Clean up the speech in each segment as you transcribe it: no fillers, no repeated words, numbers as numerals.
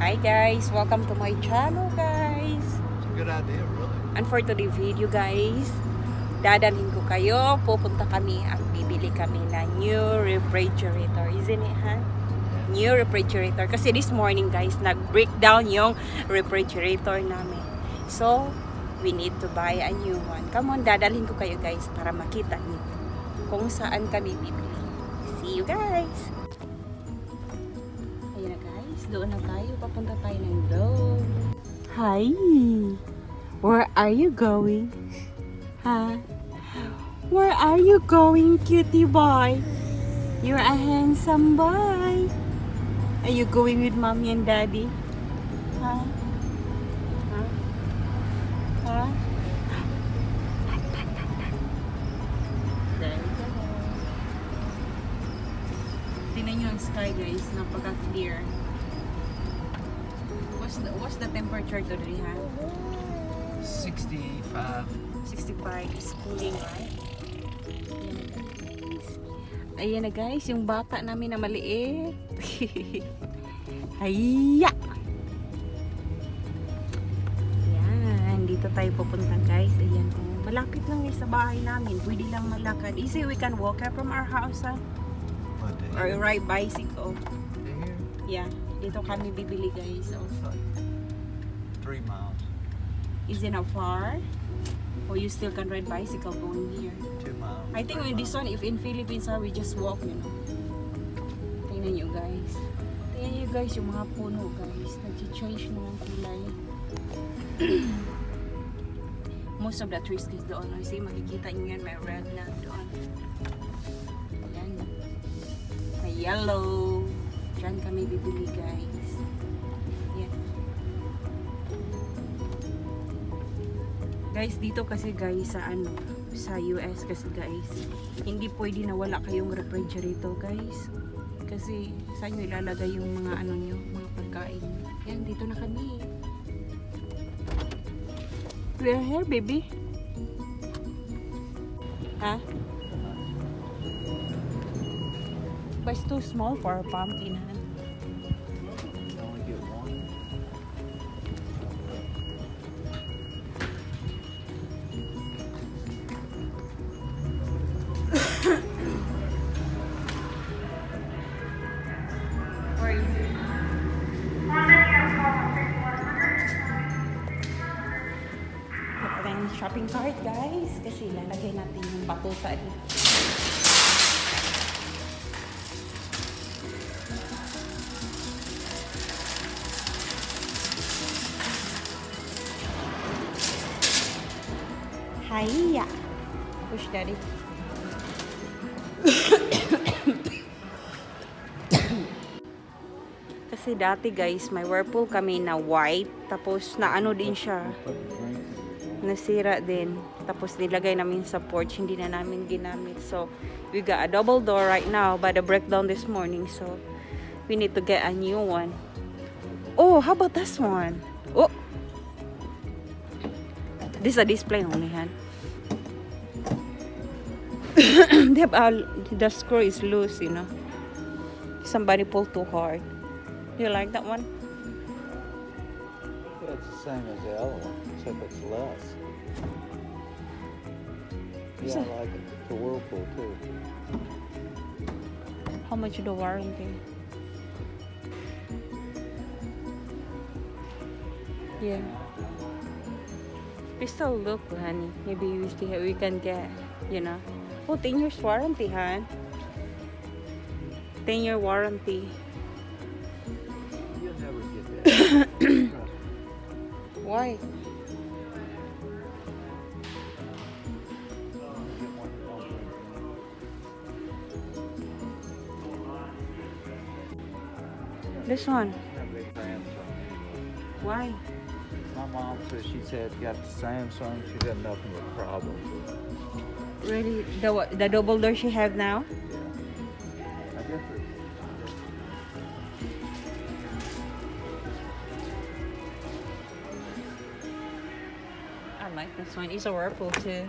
Hi guys, welcome to my channel guys. It's a good idea, really. And for today's video guys, dadalhin ko kayo, pupunta kami at bibili kami na new refrigerator. Isn't it, ha? New refrigerator. Kasi this morning guys, nag-breakdown yung refrigerator namin. So, we need to buy a new one. Come on, dadalhin ko kayo guys para makita niyo kung saan kami bibili. See you guys! Ayun na guys, doon na tayo. Papunta tayo ng Lowe's. Hi! Where are you going? Huh? Where are you going, cutie boy? You're a handsome boy. Are you going with mommy and daddy? Huh? Huh? Huh? There you go. Tingnan nyo ang sky guys, napaka-clear. What's the temperature today, ha? 65. 65 is cooling, right? Ayan na guys, yung bata namin na maliit. Hayya! Ayan, dito tayo pupunta guys. Ayan, oh, malapit lang sa bahay namin. Pwede lang malakad. Easy, we can walk from our house, ha? Or ride bicycle. Here? Yeah, dito kami bibili guys. Oh. It's like 3 miles. Is it not far? Or you still can ride bicycle going here? 2 miles. I think 3 with this miles. one, if in Philippines, we just walk, you know. Tingnan nyo guys. Tingnan nyo guys, yung mga puno guys. Nag-change na ng kulay. Most of the trees guys doon. I see, makikita nyo yan, may red na doon. Ayan. May yellow. Diyan kami bibili guys. Ayan. Guys, dito kasi guys sa sa US kasi guys, hindi pwede na wala kayong refrigerator guys. Kasi saan nyo ilalagay yung mga nyo, mga pagkain. Yan, dito na kami. We are here, baby. Ha? But it's too small for a pumpkin, ha? You can only get one. Where is it? Ito yung shopping cart, guys. Kasi lalagay natin yung batuta dito. Hiya! Push daddy. Kasi dati guys, may whirlpool kami na white. Tapos na din siya. Nasira din. Tapos nilagay namin sa porch. Hindi na namin ginamit. So, we got a double door right now by the breakdown this morning. So, we need to get a new one. Oh, how about this one? Oh! This is a display only, han. The screw is loose, you know. Somebody pulled too hard. You like that one? Yeah, it's the same as the other one, except it's less. Yeah, I like it. The Whirlpool too. How much is the warranty? Yeah. We still look, honey. Maybe we can get, you know. Oh, 10 years warranty, hon. 10-year warranty. You'll never get that. Why? This one. Why? My mom said she said got the Samsung. She got nothing but problems with it. Really? The double door she have now? Yeah. I guess it. I like this one. It's a Whirlpool too.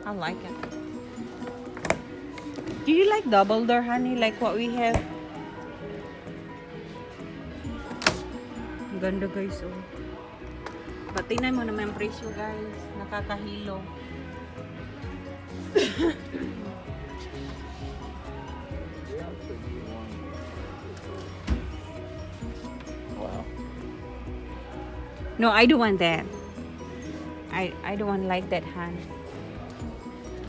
I like it. Do you like double door, honey? Like what we have? ganda guys, oh. But tingnan mo naman yung presyo guys. Nakakahilo. Wow. No, I don't want that. I don't want like that, Han.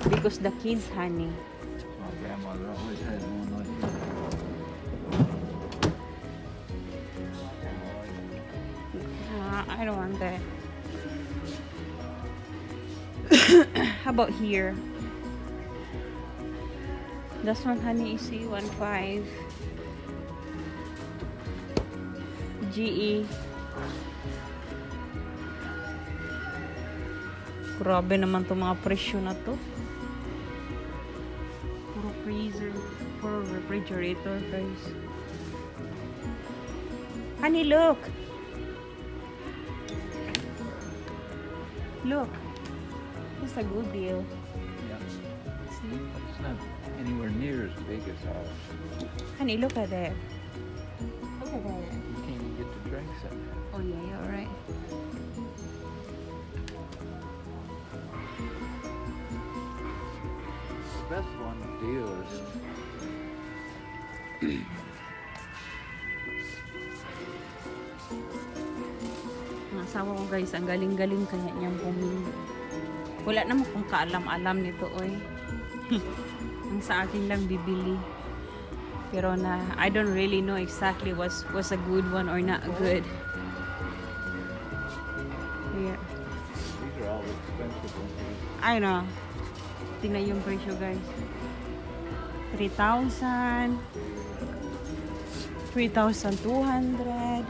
Because the kids, honey. My grandmother always had one like I don't want that. How about here? This one, honey, is 1.5. GE. Grabe naman itong mga presyo na to. Puro freezer. Puro refrigerator, guys. Honey, look! Look. It's a good deal. Yeah. See? It's not anywhere near as big as ours. Honey, look at that. Look at that. You can't even get the drinks in there. Oh, yeah, you're right. The best one deal is Ang asawa ko guys, ang galing-galing kaya niyang bumili. Wala naman kung kaalam-alam nito, oy. Ang sa akin lang bibili. Pero I don't really know exactly was a good one or not good. Yeah. these are all expensive ones. I know. Tingnan yung presyo guys. 3,000, 3,200,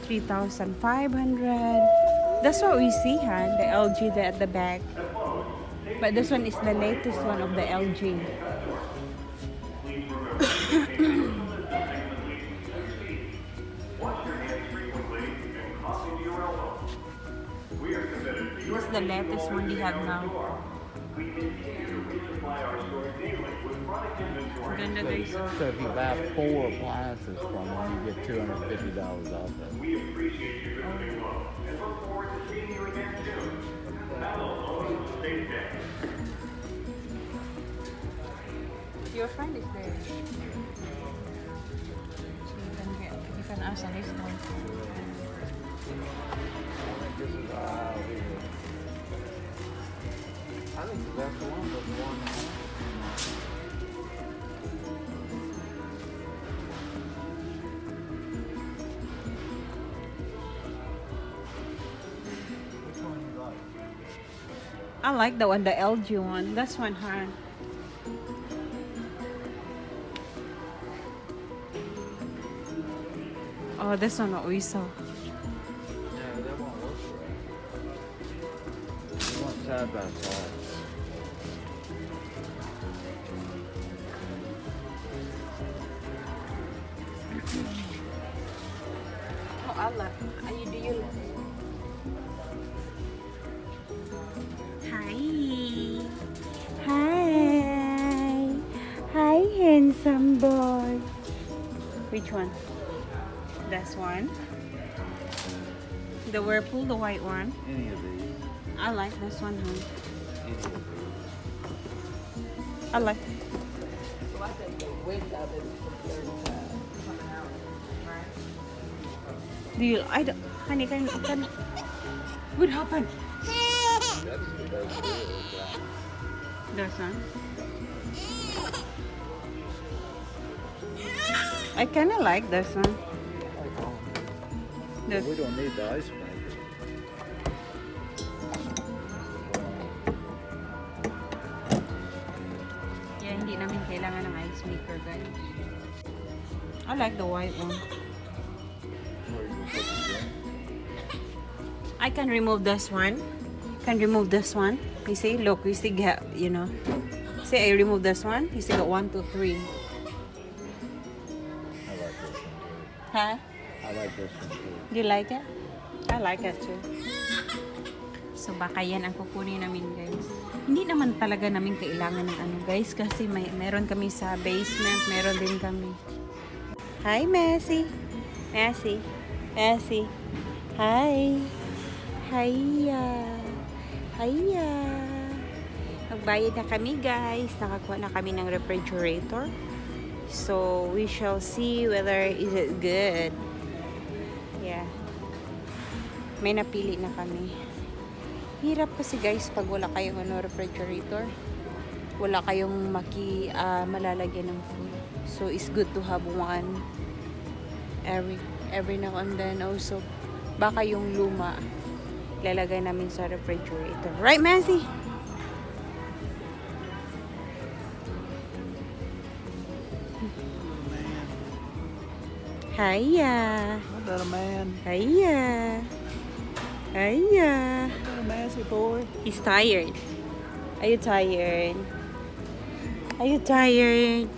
3,500. That's what we see, huh? The LG there at the back. But this one is the latest one of the LG. This is the latest one they have now. Ganda guys. So if you buy 4 appliances from them, you get $250 off of it. Your friend is there. So you can ask on this one. This is our aisle here. I think the best one was the one. Which one you like? I like the one, the LG one. That's one, huh? Oh, this one what we saw. Yeah, that won't work for us. We want side by side. Oh, Allah. Do you Hi. Hi. Hi, handsome boy. Which one? This one. The Whirlpool, the white one. Any of these. I like this one, huh? Any of these. I like. So I think the width of it is coming out, right? Do you? I don't. Honey, can what happened? That's the best deal. This one. I kind of like this one. The, We don't need the ice maker. yeah, hindi namin kailangan ng ice maker, guys. I like the white one. Where you put the drink. I can remove this one. Can remove this one. You see, look, you see, you know. See, I remove this one. You see, got 1, 2, 3. I like this one too. Huh? I like this one too. Do you like it? I like it too. So baka yan ang kukunin namin, guys. Hindi naman talaga namin kailangan ng ano, guys, kasi meron kami sa basement, meron din kami. Hi, Messi. Messi. Messi. Hi! Hiya! Hiya! Nagbayad na kami guys. Nakakuha na kami ng refrigerator. So, we shall see whether is it good. Yeah. May napili na kami. Hirap kasi guys pag wala kayong refrigerator. Wala kayong malalagyan ng food. So, it's good to have one every now and then. Also, baka yung luma lalagay namin sa refrigerator. Right, Massey? Hiya! What about a man? Hiya! Hiya! What about a massy boy? He's tired. Are you tired? Are you tired?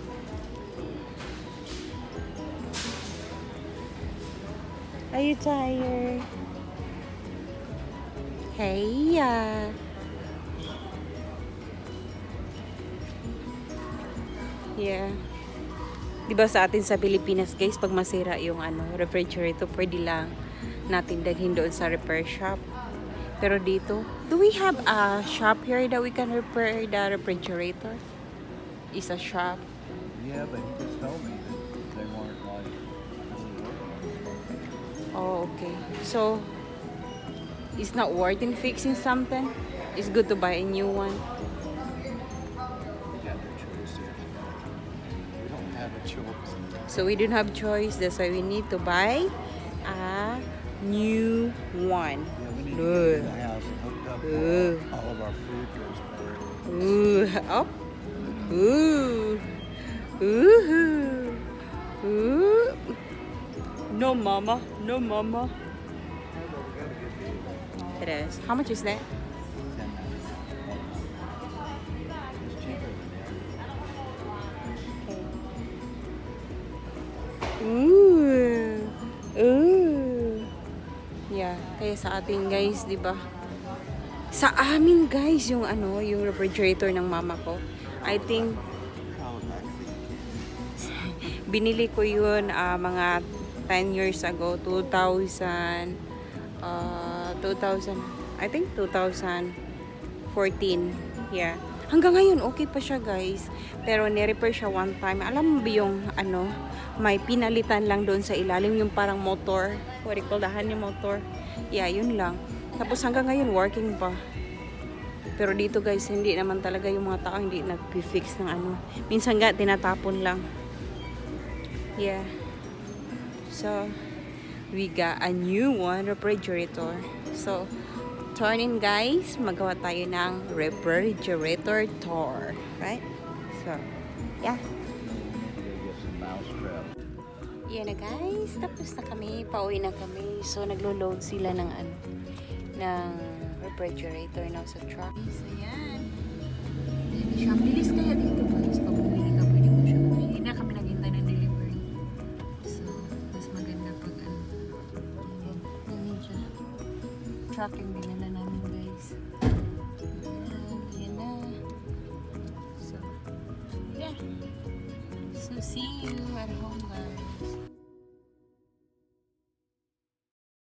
Are you tired? Hiya! Yeah. Diba sa atin sa Pilipinas guys, pag masira yung refrigerator, pwede lang natin dalhin doon sa repair shop. Pero dito, do we have a shop here that we can repair the refrigerator? Is a shop? Yeah, but he just told me that they weren't like really working. Oh, okay. So, it's not worth in fixing something? It's good to buy a new one. They got their choice there. We don't have a choice. So, we don't have choice. That's why we need to buy a new one. Yeah, we need to Good. get the house hooked up Good. where all of our food goes through. Ooh, oh. Ooh. Ooh. Ooh. No, mama. No, mama. It is. How much is that? It's cheaper than that. Ooh. Ooh. Yeah, kaya sa atin guys, 'di ba? Sa amin guys, yung yung refrigerator ng mama ko. I think binili ko yun mga 10 years ago, 2000 I think 2014. Yeah. Hanggang ngayon okay pa siya guys. Pero ni-repair siya one time. Alam mo ba yung may pinalitan lang doon sa ilalim yung parang motor. What do you call that? Yung motor. Yeah, yun lang. Tapos hanggang ngayon working pa. Pero dito guys, hindi naman talaga yung mga tao hindi nag-fix ng minsan nga tinatapon lang. Yeah. So, we got a new one refrigerator. So, turn in guys, magawa tayo ng refrigerator tour. Right? So, yeah. We need to go get some mousetrap. Yan na guys, tapos na kami, pauwi na kami. So naglo-load sila ng ng refrigerator na sa truck. So yan. Siya, bilis kaya dito guys. Pag bumili ka, pwede mo siya bumili. Hindi na kami naghintay ng delivery. So, mas maganda pag yan siya. Truck yung binala namin guys. Yan na. So, yeah. So, see you at home guys.